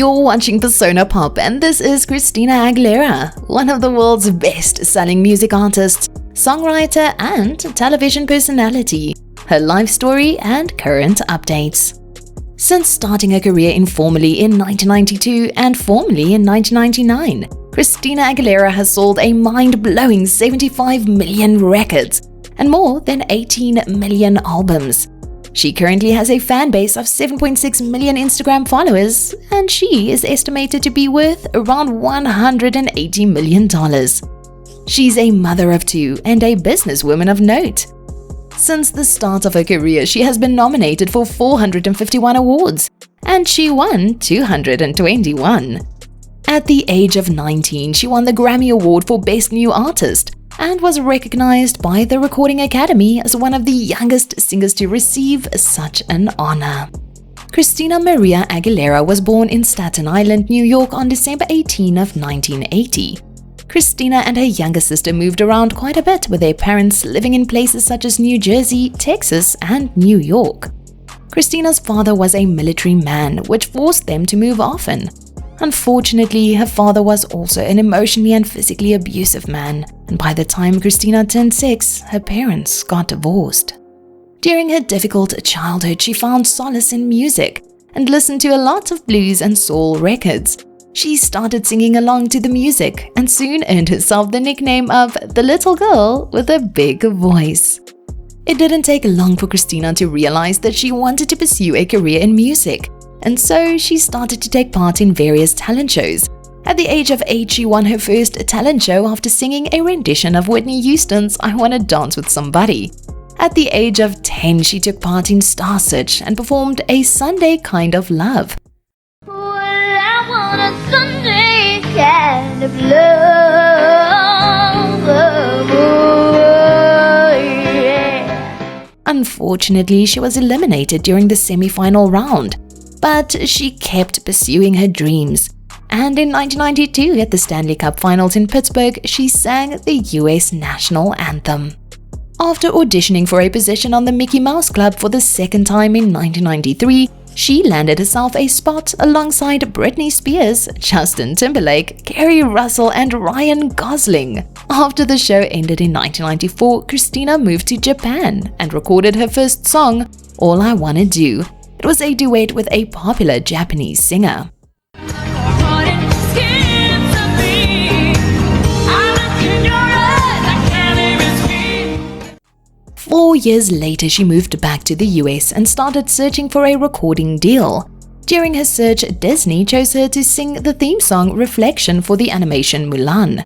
You're watching Persona Pop, and this is Christina Aguilera, one of the world's best-selling music artists, songwriter, and television personality, her life story and current updates. Since starting her career informally in 1992 and formally in 1999, Christina Aguilera has sold a mind-blowing 75 million records and more than 18 million albums. She currently has a fan base of 7.6 million Instagram followers, and she is estimated to be worth around $180 million. She's a mother of two and a businesswoman of note. Since the start of her career, she has been nominated for 451 awards, and she won 221. At the age of 19, she won the Grammy Award for Best New Artist, and was recognized by the Recording Academy as one of the youngest singers to receive such an honor. Christina Maria Aguilera was born in Staten Island, New York on December 18 of 1980. Christina and her younger sister moved around quite a bit, with their parents living in places such as New Jersey, Texas, and New York. Christina's father was a military man, which forced them to move often. Unfortunately, her father was also an emotionally and physically abusive man, and by the time Christina turned 6, her parents got divorced. During her difficult childhood, she found solace in music and listened to a lot of blues and soul records. She started singing along to the music and soon earned herself the nickname of the little girl with a big voice. It didn't take long for Christina to realize that she wanted to pursue a career in music, and so she started to take part in various talent shows. At the age of 8, she won her first talent show after singing a rendition of Whitney Houston's I Wanna Dance With Somebody. At the age of 10, she took part in Star Search and performed A Sunday Kind of Love. Well, I want a Sunday kind of love, oh, yeah. Unfortunately, she was eliminated during the semi-final round, but she kept pursuing her dreams. And in 1992, at the Stanley Cup Finals in Pittsburgh, she sang the US national anthem. After auditioning for a position on the Mickey Mouse Club for the second time in 1993, she landed herself a spot alongside Britney Spears, Justin Timberlake, Kerry Russell, and Ryan Gosling. After the show ended in 1994, Christina moved to Japan and recorded her first song, All I Wanna Do. It was a duet with a popular Japanese singer. 4 years later, she moved back to the US and started searching for a recording deal. During her search, Disney chose her to sing the theme song Reflection for the animation Mulan.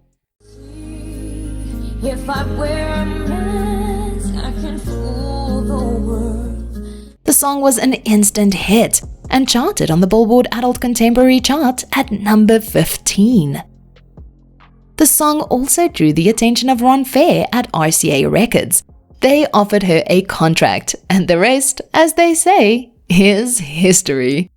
If I wear a mask, I can fool the world. The song was an instant hit and charted on the Billboard Adult Contemporary chart at number 15. The song also drew the attention of Ron Fair at RCA Records. They offered her a contract, and the rest, as they say, is history.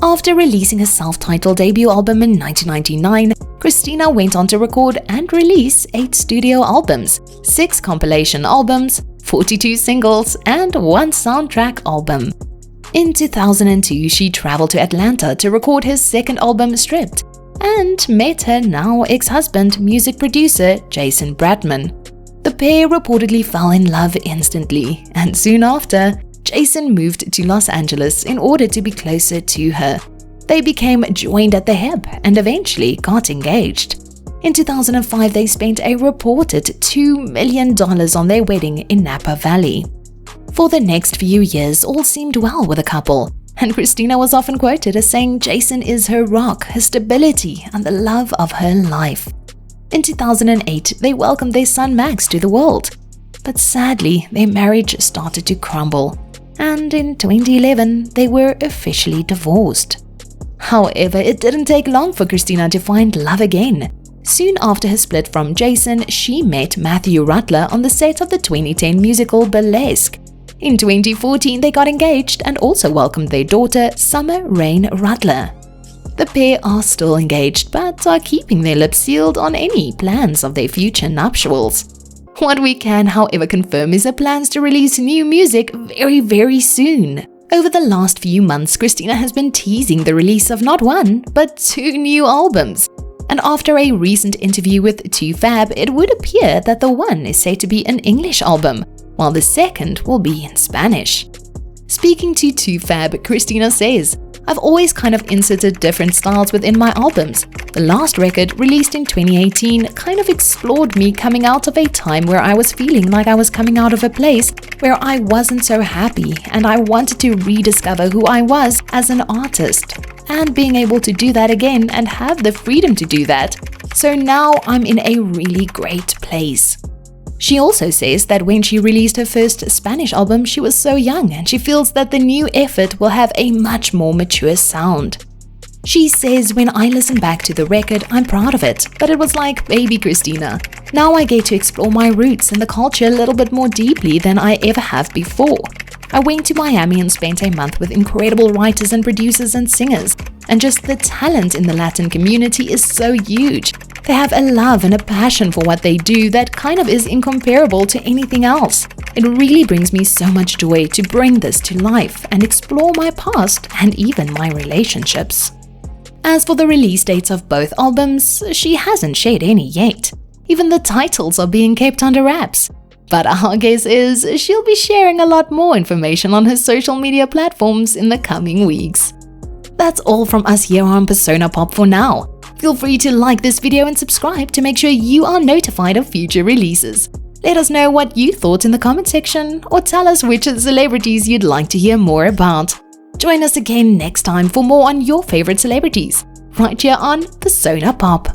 After releasing her self-titled debut album in 1999, Christina went on to record and release 8 studio albums, 6 compilation albums, 42 singles, and 1 soundtrack album. In 2002, she traveled to Atlanta to record her second album, Stripped, and met her now ex-husband, music producer Jason Bradman. The pair reportedly fell in love instantly, and soon after, Jason moved to Los Angeles in order to be closer to her. They became joined at the hip and eventually got engaged. In 2005, they spent a reported $2 million on their wedding in Napa Valley. For the next few years, all seemed well with the couple, and Christina was often quoted as saying Jason is her rock, her stability, and the love of her life. In 2008, they welcomed their son Max to the world. But sadly, their marriage started to crumble, and in 2011, they were officially divorced. However, it didn't take long for Christina to find love again. Soon after her split from Jason, she met Matthew Rutler on the set of the 2010 musical Burlesque. In 2014, they got engaged and also welcomed their daughter, Summer Rain Rutler. The pair are still engaged, but are keeping their lips sealed on any plans of their future nuptials. What we can, however, confirm is her plans to release new music very soon. Over the last few months, Christina has been teasing the release of not one, but 2 new albums. And after a recent interview with 2Fab, it would appear that the one is said to be an English album, while the second will be in Spanish. Speaking to 2Fab, Christina says, "I've always kind of inserted different styles within my albums. The last record, released in 2018, kind of explored me coming out of a time where I was feeling like I was coming out of a place where I wasn't so happy, and I wanted to rediscover who I was as an artist. And being able to do that again and have the freedom to do that. So now I'm in a really great place." She also says that when she released her first Spanish album, she was so young, and she feels that the new effort will have a much more mature sound. She says, "When I listen back to the record, I'm proud of it, but it was like baby Christina. Now I get to explore my roots and the culture a little bit more deeply than I ever have before. I went to Miami and spent a month with incredible writers and producers and singers, and just the talent in the Latin community is so huge. They have a love and a passion for what they do that kind of is incomparable to anything else. It really brings me so much joy to bring this to life and explore my past and even my relationships." As for the release dates of both albums, she hasn't shared any yet. Even the titles are being kept under wraps. But our guess is she'll be sharing a lot more information on her social media platforms in the coming weeks. That's all from us here on Persona Pop for now. Feel free to like this video and subscribe to make sure you are notified of future releases. Let us know what you thought in the comment section, or tell us which celebrities you'd like to hear more about. Join us again next time for more on your favorite celebrities, right here on Persona Pop.